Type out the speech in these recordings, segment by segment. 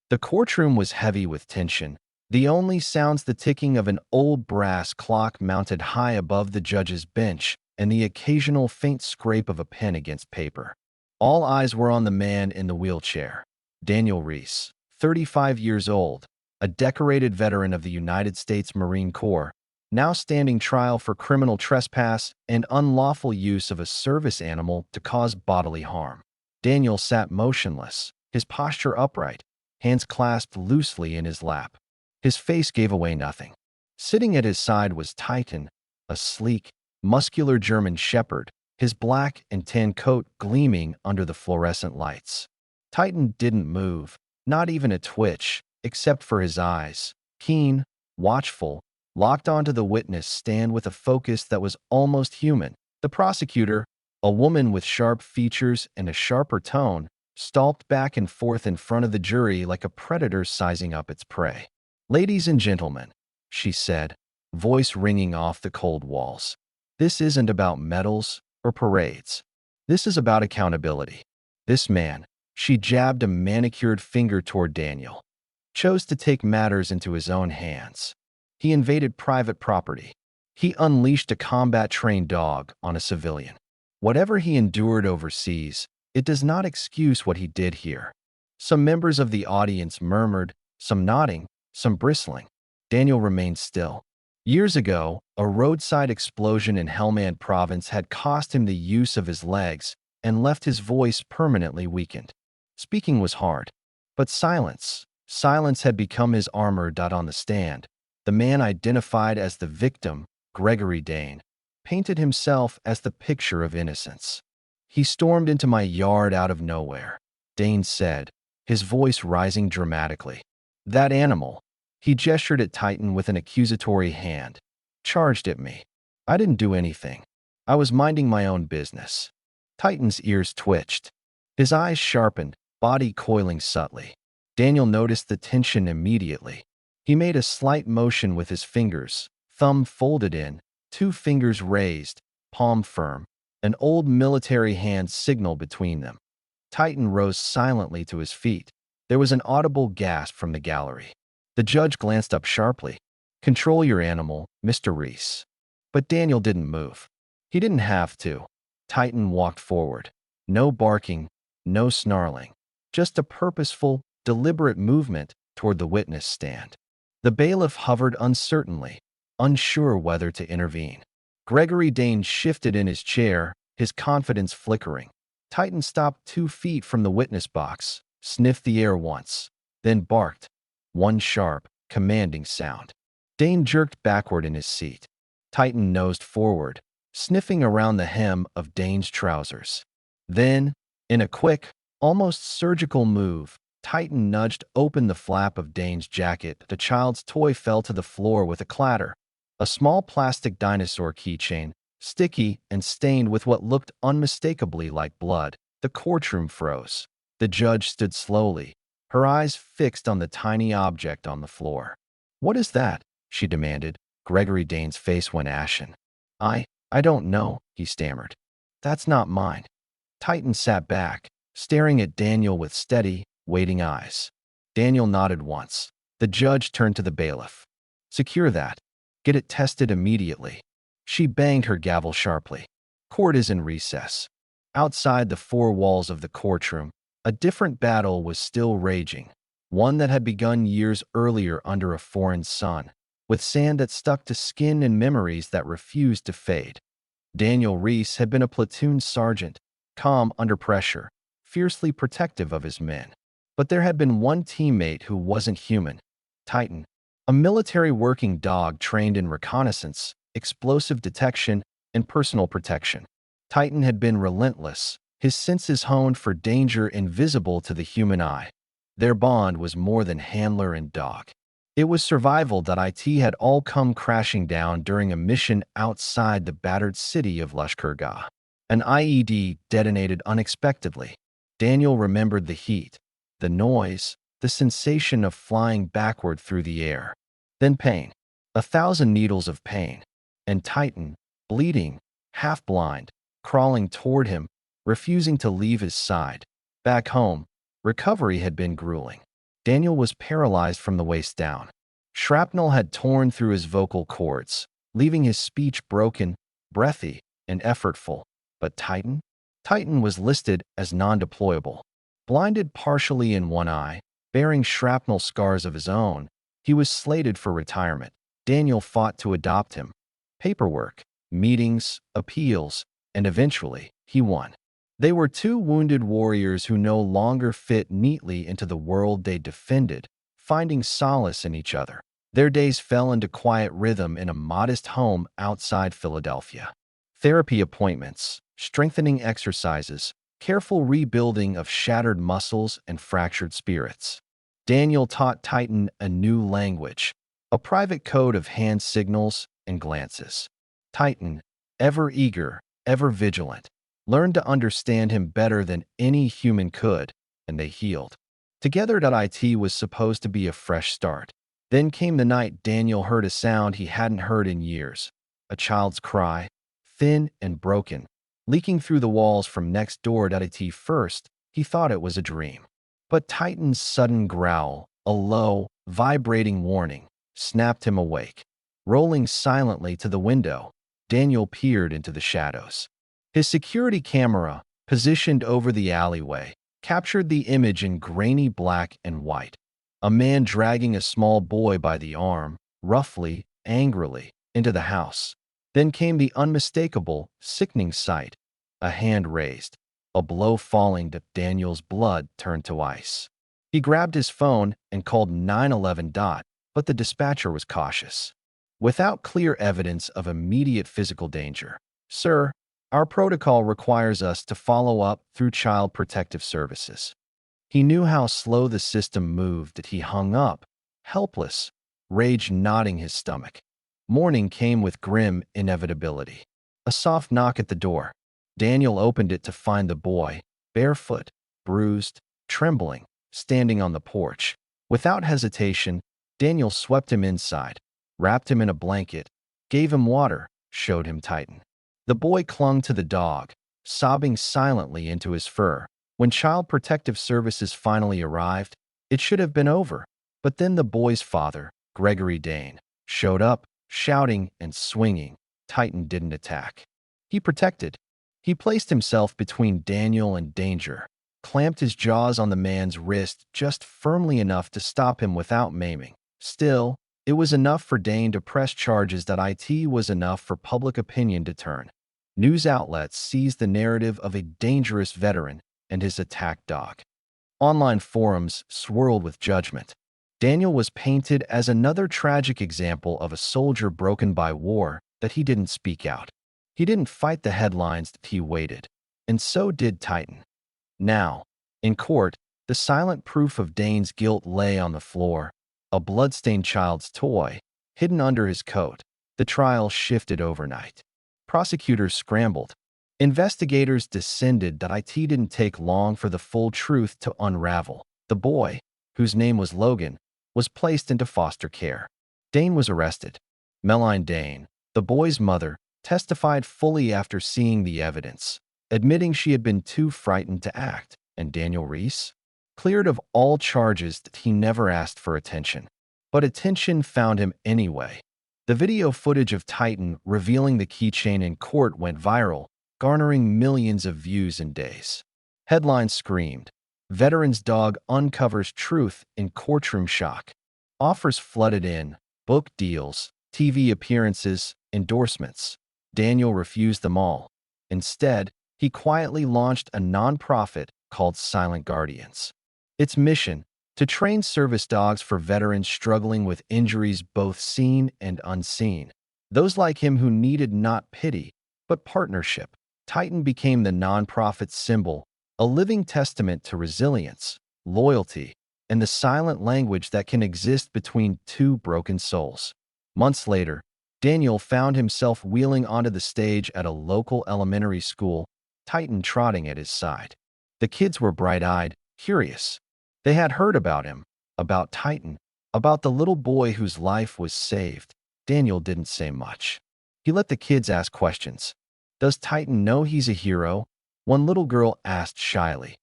The courtroom was heavy with tension, the only sounds the ticking of an old brass clock mounted high above the judge's bench and the occasional faint scrape of a pen against paper. All eyes were on the man in the wheelchair, Daniel Reese, 35 years old, a decorated veteran of the United States Marine Corps, now standing trial for criminal trespass and unlawful use of a service animal to cause bodily harm. Daniel sat motionless, his posture upright, hands clasped loosely in his lap. His face gave away nothing. Sitting at his side was Titan, a sleek, muscular German shepherd, his black and tan coat gleaming under the fluorescent lights. Titan didn't move, not even a twitch, except for his eyes, keen, watchful, locked onto the witness stand with a focus that was almost human. The prosecutor, a woman with sharp features and a sharper tone, stalked back and forth in front of the jury like a predator sizing up its prey. "Ladies and gentlemen," she said, voice ringing off the cold walls, "this isn't about medals or parades. This is about accountability. This man," she jabbed a manicured finger toward Daniel, "chose to take matters into his own hands. He invaded private property. He unleashed a combat-trained dog on a civilian. Whatever he endured overseas, it does not excuse what he did here." Some members of the audience murmured, some nodding, some bristling. Daniel remained still. Years ago, a roadside explosion in Helmand province had cost him the use of his legs and left his voice permanently weakened. Speaking was hard, but silence had become his armor. On the stand, the man identified as the victim, Gregory Dane, painted himself as the picture of innocence. "He stormed into my yard out of nowhere," Dane said, his voice rising dramatically. "That animal," he gestured at Titan with an accusatory hand, "charged at me. I didn't do anything. I was minding my own business." Titan's ears twitched. His eyes sharpened, body coiling subtly. Daniel noticed the tension immediately. He made a slight motion with his fingers, thumb folded in, two fingers raised, palm firm, an old military hand signal between them. Titan rose silently to his feet. There was an audible gasp from the gallery. The judge glanced up sharply. "Control your animal, Mr. Reese." But Daniel didn't move. He didn't have to. Titan walked forward. No barking, no snarling. Just a purposeful, deliberate movement toward the witness stand. The bailiff hovered uncertainly, unsure whether to intervene. Gregory Dane shifted in his chair, his confidence flickering. Titan stopped 2 feet from the witness box, sniffed the air once, then barked. One sharp, commanding sound. Dane jerked backward in his seat. Titan nosed forward, sniffing around the hem of Dane's trousers. Then, in a quick, almost surgical move, Titan nudged open the flap of Dane's jacket. The child's toy fell to the floor with a clatter. A small plastic dinosaur keychain, sticky and stained with what looked unmistakably like blood. The courtroom froze. The judge stood slowly, her eyes fixed on the tiny object on the floor. "What is that?" she demanded. Gregory Dane's face went ashen. I don't know," he stammered. "That's not mine." Titan sat back, staring at Daniel with steady, waiting eyes. Daniel nodded once. The judge turned to the bailiff. "Secure that. Get it tested immediately." She banged her gavel sharply. Court is in recess. Outside the 4 walls of the courtroom, a different battle was still raging, one that had begun years earlier under a foreign sun, with sand that stuck to skin and memories that refused to fade. Daniel Reese had been a platoon sergeant, calm under pressure, fiercely protective of his men. But there had been one teammate who wasn't human, Titan, a military working dog trained in reconnaissance, explosive detection, and personal protection. Titan had been relentless, his senses honed for danger invisible to the human eye. Their bond was more than handler and dog. It was survival that it had all come crashing down during a mission outside the battered city of Lashkar. An IED detonated unexpectedly. Daniel remembered the heat, the noise, the sensation of flying backward through the air. Then pain. 1,000 needles of pain. And Titan, bleeding, half-blind, crawling toward him, refusing to leave his side. Back home, recovery had been grueling. Daniel was paralyzed from the waist down. Shrapnel had torn through his vocal cords, leaving his speech broken, breathy, and effortful. But Titan? Titan was listed as non-deployable. Blinded partially in one eye, bearing shrapnel scars of his own, he was slated for retirement. Daniel fought to adopt him. Paperwork, meetings, appeals, and eventually, he won. They were two wounded warriors who no longer fit neatly into the world they defended, finding solace in each other. Their days fell into quiet rhythm in a modest home outside Philadelphia. Therapy appointments, strengthening exercises, careful rebuilding of shattered muscles and fractured spirits. Daniel taught Titan a new language, a private code of hand signals and glances. Titan, ever eager, ever vigilant, learned to understand him better than any human could, and they healed. Together. It was supposed to be a fresh start. Then came the night Daniel heard a sound he hadn't heard in years, a child's cry, thin and broken, leaking through the walls from next door. At first, he thought it was a dream. But Titan's sudden growl, a low, vibrating warning, snapped him awake. Rolling silently to the window, Daniel peered into the shadows. His security camera, positioned over the alleyway, captured the image in grainy black and white. A man dragging a small boy by the arm, roughly, angrily, into the house. Then came the unmistakable, sickening sight. A hand raised, a blow falling to Daniel's blood turned to ice. He grabbed his phone and called 911. But the dispatcher was cautious. Without clear evidence of immediate physical danger. Sir, our protocol requires us to follow up through Child Protective Services. He knew how slow the system moved that he hung up, helpless, rage knotting his stomach. Morning came with grim inevitability. A soft knock at the door. Daniel opened it to find the boy, barefoot, bruised, trembling, standing on the porch. Without hesitation, Daniel swept him inside, wrapped him in a blanket, gave him water, showed him Titan. The boy clung to the dog, sobbing silently into his fur. When Child Protective Services finally arrived, it should have been over. But then the boy's father, Gregory Dane, showed up, shouting and swinging. Titan didn't attack. He protected. He placed himself between Daniel and danger, clamped his jaws on the man's wrist just firmly enough to stop him without maiming. Still, it was enough for Dane to press charges. It was enough for public opinion to turn. News outlets seized the narrative of a dangerous veteran and his attacked dog. Online forums swirled with judgment. Daniel was painted as another tragic example of a soldier broken by war that he didn't speak out. He didn't fight the headlines, he waited. And so did Titan. Now, in court, the silent proof of Dane's guilt lay on the floor, a bloodstained child's toy, hidden under his coat. The trial shifted overnight. Prosecutors scrambled. Investigators descended. It didn't take long for the full truth to unravel. The boy, whose name was Logan, was placed into foster care. Dane was arrested. Melanie Dane, the boy's mother, testified fully after seeing the evidence, admitting she had been too frightened to act. And Daniel Reese? Cleared of all charges that he never asked for attention. But attention found him anyway. The video footage of Titan revealing the keychain in court went viral, garnering millions of views in days. Headlines screamed, "Veteran's dog uncovers truth in courtroom shock." Offers flooded in, book deals, TV appearances, endorsements. Daniel refused them all. Instead, he quietly launched a nonprofit called Silent Guardians. Its mission, to train service dogs for veterans struggling with injuries both seen and unseen. Those like him who needed not pity, but partnership. Titan became the nonprofit's symbol, a living testament to resilience, loyalty, and the silent language that can exist between two broken souls. Months later, Daniel found himself wheeling onto the stage at a local elementary school, Titan trotting at his side. The kids were bright-eyed, curious. They had heard about him, about Titan, about the little boy whose life was saved. Daniel didn't say much. He let the kids ask questions. "Does Titan know he's a hero?" one little girl asked shyly.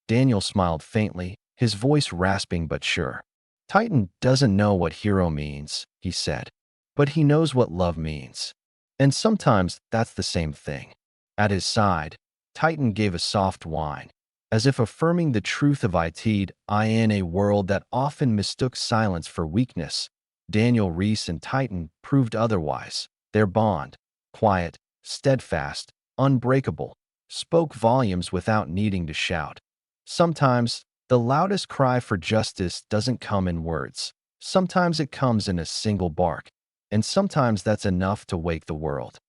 Daniel smiled faintly, his voice rasping but sure. Titan doesn't know what hero means, he said, but he knows what love means. And sometimes that's the same thing. At his side, Titan gave a soft whine, as if affirming the truth of it in a world that often mistook silence for weakness. Daniel Reese and Titan proved otherwise. Their bond, quiet, steadfast, unbreakable, spoke volumes without needing to shout. Sometimes, the loudest cry for justice doesn't come in words. Sometimes it comes in a single bark, and sometimes that's enough to wake the world.